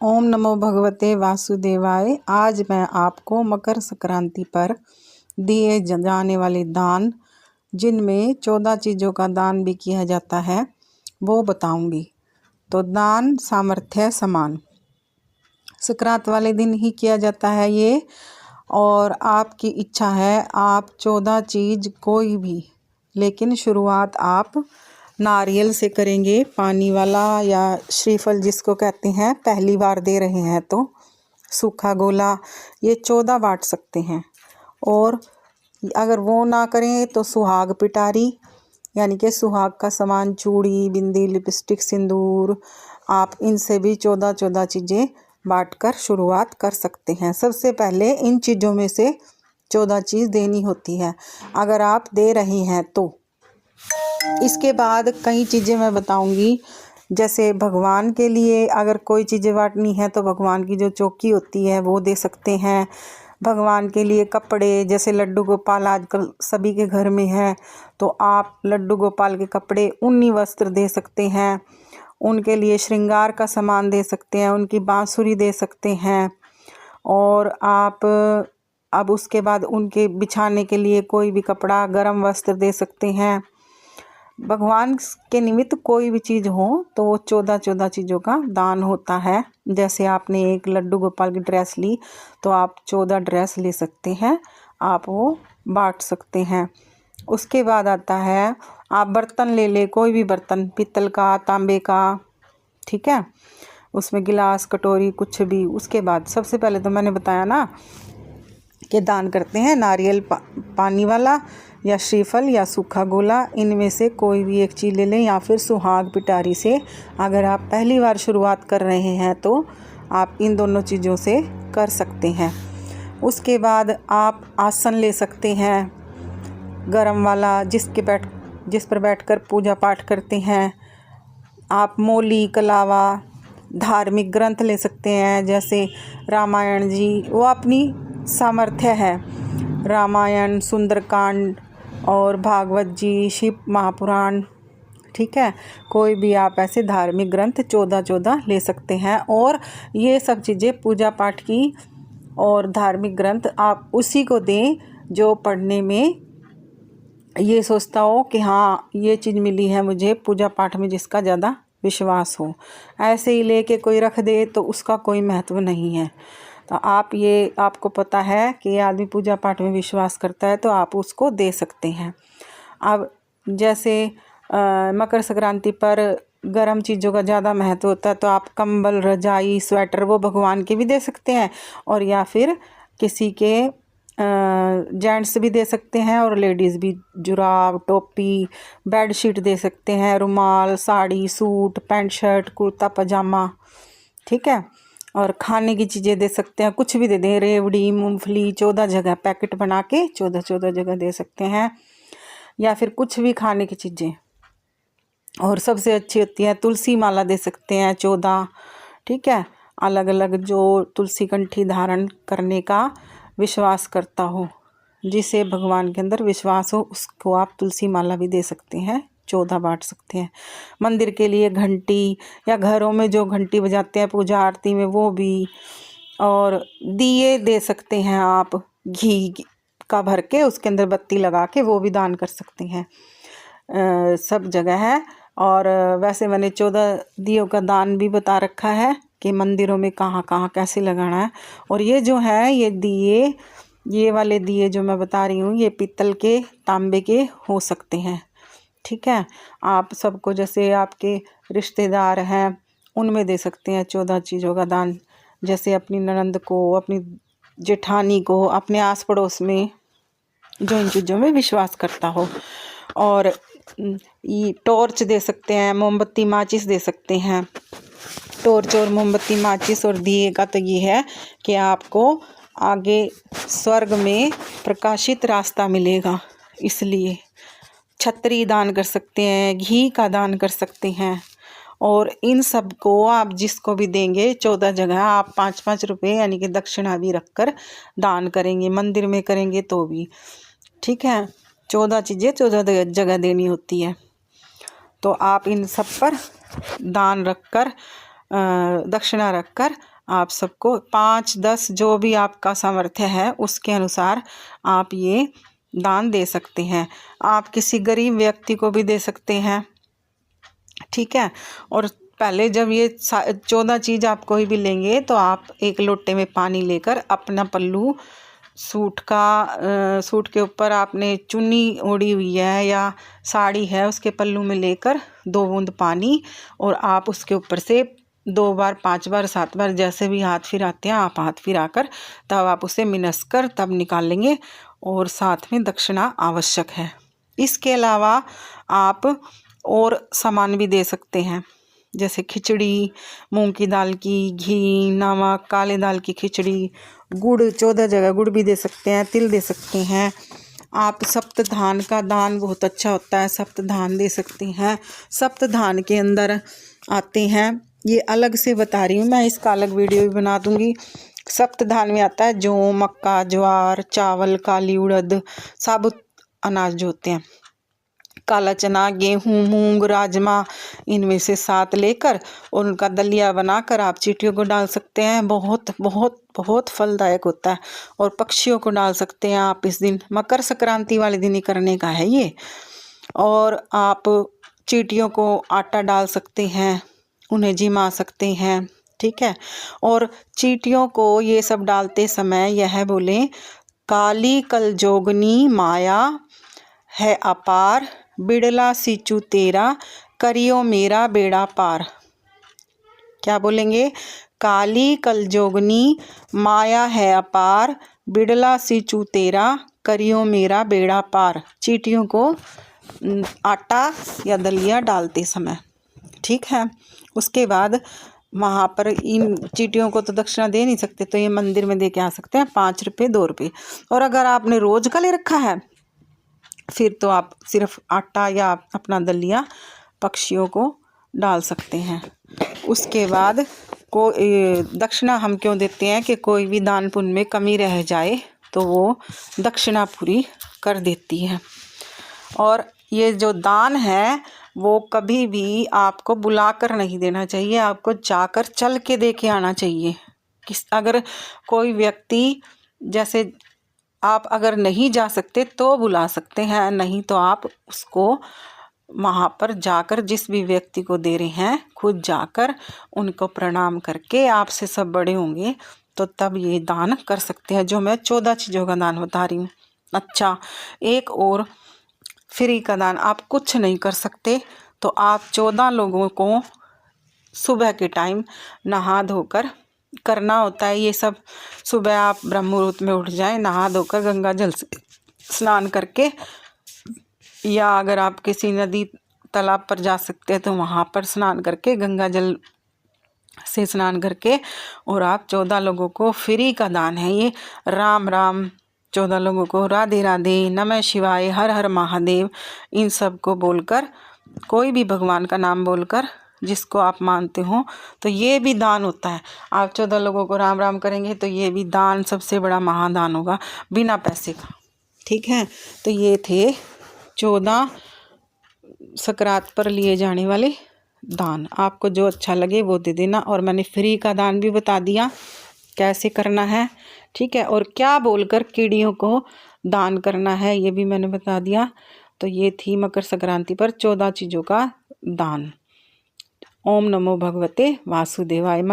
ओम नमो भगवते वासुदेवाय। आज मैं आपको मकर संक्रांति पर दिए जाने वाले दान, जिनमें 14 चीज़ों का दान भी किया जाता है, वो बताऊंगी। तो दान सामर्थ्य समान, संक्रांत वाले दिन ही किया जाता है ये। और आपकी इच्छा है आप 14 चीज़ कोई भी, लेकिन शुरुआत आप नारियल से करेंगे, पानी वाला या श्रीफल जिसको कहते हैं। पहली बार दे रहे हैं तो सूखा गोला, ये 14 बांट सकते हैं। और अगर वो ना करें तो सुहाग पिटारी, यानी कि सुहाग का सामान, चूड़ी, बिंदी, लिपस्टिक, सिंदूर, आप इनसे भी 14 चीज़ें बांटकर शुरुआत कर सकते हैं। सबसे पहले इन चीज़ों में से 14 चीज़ देनी होती है, अगर आप दे रहे हैं तो। इसके बाद कई चीज़ें मैं बताऊंगी, जैसे भगवान के लिए अगर कोई चीज़ें बांटनी है तो भगवान की जो चौकी होती है वो दे सकते हैं। भगवान के लिए कपड़े, जैसे लड्डू गोपाल आजकल सभी के घर में है, तो आप लड्डू गोपाल के कपड़े, ऊनी वस्त्र दे सकते हैं। उनके लिए श्रृंगार का सामान दे सकते हैं, उनकी बांसुरी दे सकते हैं। और आप अब उसके बाद उनके बिछाने के लिए कोई भी कपड़ा, गर्म वस्त्र दे सकते हैं। भगवान के निमित्त कोई भी चीज़ हो तो वो 14 चीज़ों का दान होता है। जैसे आपने एक लड्डू गोपाल की ड्रेस ली तो आप 14 ड्रेस ले सकते हैं, आप वो बांट सकते हैं। उसके बाद आता है, आप बर्तन ले कोई भी बर्तन, पीतल का, तांबे का, ठीक है, उसमें गिलास, कटोरी, कुछ भी। उसके बाद सबसे पहले तो मैंने बताया ना कि दान करते हैं नारियल पानी वाला या श्रीफल या सूखा गोला, इनमें से कोई भी एक चीज़ ले लें, या फिर सुहाग पिटारी से। अगर आप पहली बार शुरुआत कर रहे हैं तो आप इन दोनों चीज़ों से कर सकते हैं। उसके बाद आप आसन ले सकते हैं, गरम वाला, जिस पर बैठकर पूजा पाठ करते हैं। आप मौली, कलावा, धार्मिक ग्रंथ ले सकते हैं, जैसे रामायण जी, वो अपनी सामर्थ्य है। रामायण, सुंदरकांड और भागवत जी, शिव महापुराण, ठीक है, कोई भी आप ऐसे धार्मिक ग्रंथ 14 ले सकते हैं। और ये सब चीज़ें पूजा पाठ की और धार्मिक ग्रंथ आप उसी को दें जो पढ़ने में ये सोचता हो कि हाँ ये चीज़ मिली है मुझे पूजा पाठ में, जिसका ज़्यादा विश्वास हो। ऐसे ही लेके कोई रख दे तो उसका कोई महत्व नहीं है। तो आपको पता है कि ये आदमी पूजा पाठ में विश्वास करता है, तो आप उसको दे सकते हैं। अब जैसे मकर संक्रांति पर गर्म चीज़ों का ज़्यादा महत्व होता है, तो आप कंबल, रजाई, स्वेटर वो भगवान के भी दे सकते हैं, और या फिर किसी के जेंट्स भी दे सकते हैं, और लेडीज़ भी जुराब, टोपी, बेडशीट दे सकते हैं, रुमाल, sari, suit, pant shirt, kurta pyjama, ठीक है। और खाने की चीज़ें दे सकते हैं, कुछ भी दे दें, रेवड़ी, मूंगफली, 14 जगह पैकेट बना के 14 जगह दे सकते हैं, या फिर कुछ भी खाने की चीज़ें। और सबसे अच्छी होती है तुलसी माला, दे सकते हैं 14, ठीक है। अलग अलग जो तुलसी कंठी धारण करने का विश्वास करता हो, जिसे भगवान के अंदर विश्वास हो, उसको आप तुलसी माला भी दे सकते हैं, 14 बांट सकते हैं। मंदिर के लिए घंटी, या घरों में जो घंटी बजाते हैं पूजा आरती में, वो भी। और दिए दे सकते हैं आप, घी का भर के उसके अंदर बत्ती लगा के, वो भी दान कर सकते हैं। सब जगह है। और वैसे मैंने 14 दियों का दान भी बता रखा है कि मंदिरों में कहाँ कहाँ कैसे लगाना है। और ये जो है ये दिए, ये वाले दिए जो मैं बता रही हूँ, ये पीतल के, तांबे के हो सकते हैं, ठीक है। आप सबको, जैसे आपके रिश्तेदार हैं, उनमें दे सकते हैं 14 चीज़ों का दान। जैसे अपनी ननंद को, अपनी जेठानी को, अपने आस पड़ोस में जो इन चीज़ों में विश्वास करता हो। और ये टॉर्च दे सकते हैं, मोमबत्ती, माचिस दे सकते हैं। टॉर्च और मोमबत्ती, माचिस और दिए का तो ये है कि आपको आगे स्वर्ग में प्रकाशित रास्ता मिलेगा, इसलिए। छतरी दान कर सकते हैं, घी का दान कर सकते हैं। और इन सब को आप जिसको भी देंगे 14 जगह आप 5-5 रुपये यानी कि दक्षिणा भी रखकर दान करेंगे, मंदिर में करेंगे तो भी, ठीक है। 14 चीज़ें 14 जगह देनी होती है। तो आप इन सब पर दान रखकर दक्षिणा रखकर आप सबको 5-10 जो भी आपका सामर्थ्य है उसके अनुसार आप ये दान दे सकते हैं। आप किसी गरीब व्यक्ति को भी दे सकते हैं, ठीक है। और पहले जब ये 14 चीज़ आप कोई भी लेंगे तो आप एक लोटे में पानी लेकर अपना पल्लू सूट के ऊपर आपने चुन्नी ओढ़ी हुई है या साड़ी है उसके पल्लू में लेकर 2 बूंद पानी, और आप उसके ऊपर से 2 बार 5 बार 7 बार जैसे भी हाथ फिराते हैं आप हाथ फिराकर तब आप उसे मिनस कर तब निकाल लेंगे, और साथ में दक्षिणा आवश्यक है। इसके अलावा आप और सामान भी दे सकते हैं, जैसे खिचड़ी, मूंग की दाल की, घी, नमक, काले दाल की खिचड़ी, गुड़, 14 जगह गुड़ भी दे सकते हैं, तिल दे सकते हैं। आप सप्तधान का दान बहुत अच्छा होता है, सप्तधान दे सकते हैं। सप्तधान के अंदर आते हैं, ये अलग से बता रही हूँ मैं, इसका अलग वीडियो भी बना दूँगी। सप्तधान में आता है जौ, मक्का, ज्वार, चावल, काली उड़द, साबुत अनाज जो होते हैं, काला चना, गेहूँ, मूंग, राजमा, इनमें से 7 लेकर और उनका दलिया बनाकर आप चींटियों को डाल सकते हैं। बहुत बहुत बहुत फलदायक होता है। और पक्षियों को डाल सकते हैं आप इस दिन, मकर संक्रांति वाले दिन ही करने का है ये। और आप चींटियों को आटा डाल सकते हैं, उन्हें जिमा सकते हैं, ठीक है। और चींटियों को ये सब डालते समय यह बोले, काली कलजोगनी माया है अपार, बिड़ला सींचू तेरा, करियो मेरा बेड़ा पार। क्या बोलेंगे? काली कलजोगनी माया है अपार, बिड़ला सींचू तेरा, करियो मेरा बेड़ा पार। चींटियों को आटा या दलिया डालते समय, ठीक है। उसके बाद वहाँ पर इन चींटियों को तो दक्षिणा दे नहीं सकते, तो ये मंदिर में दे के आ सकते हैं, 5 रुपये 2 रुपये। और अगर आपने रोज का ले रखा है फिर तो आप सिर्फ आटा या अपना दलिया पक्षियों को डाल सकते हैं। उसके बाद दक्षिणा हम क्यों देते हैं कि कोई भी दान पुण्य में कमी रह जाए तो वो दक्षिणा पूरी कर देती है। और ये जो दान है वो कभी भी आपको बुलाकर नहीं देना चाहिए, आपको जाकर चल के दे के आना चाहिए। अगर कोई व्यक्ति, जैसे आप अगर नहीं जा सकते तो बुला सकते हैं, नहीं तो आप उसको वहाँ पर जाकर जिस भी व्यक्ति को दे रहे हैं खुद जाकर उनको प्रणाम करके, आपसे सब बड़े होंगे तो तब ये दान कर सकते हैं, जो मैं 14 चीज़ों का दान बता रही हूँ। अच्छा, एक और फ्री का दान, आप कुछ नहीं कर सकते तो आप 14 लोगों को सुबह के टाइम नहा धोकर करना होता है। ये सब सुबह आप ब्रह्म मुहूर्त में उठ जाएं, नहा धोकर गंगा जल से स्नान करके, या अगर आप किसी नदी तालाब पर जा सकते हैं तो वहाँ पर स्नान करके, गंगा जल से स्नान करके, और आप 14 लोगों को फ्री का दान है ये। राम राम 14 लोगों को, राधे राधे, नमः शिवाय, हर हर महादेव, इन सब को बोलकर, कोई भी भगवान का नाम बोलकर जिसको आप मानते हो, तो ये भी दान होता है। आप 14 लोगों को राम राम करेंगे तो ये भी दान सबसे बड़ा महादान होगा, बिना पैसे का, ठीक है। तो ये थे 14 सकरात पर लिए जाने वाले दान। आपको जो अच्छा लगे वो दे देना। और मैंने फ्री का दान भी बता दिया कैसे करना है, ठीक है। और क्या बोलकर कीड़ियों को दान करना है ये भी मैंने बता दिया। तो ये थी मकर संक्रांति पर 14 चीज़ों का दान। ओम नमो भगवते वासुदेवाय।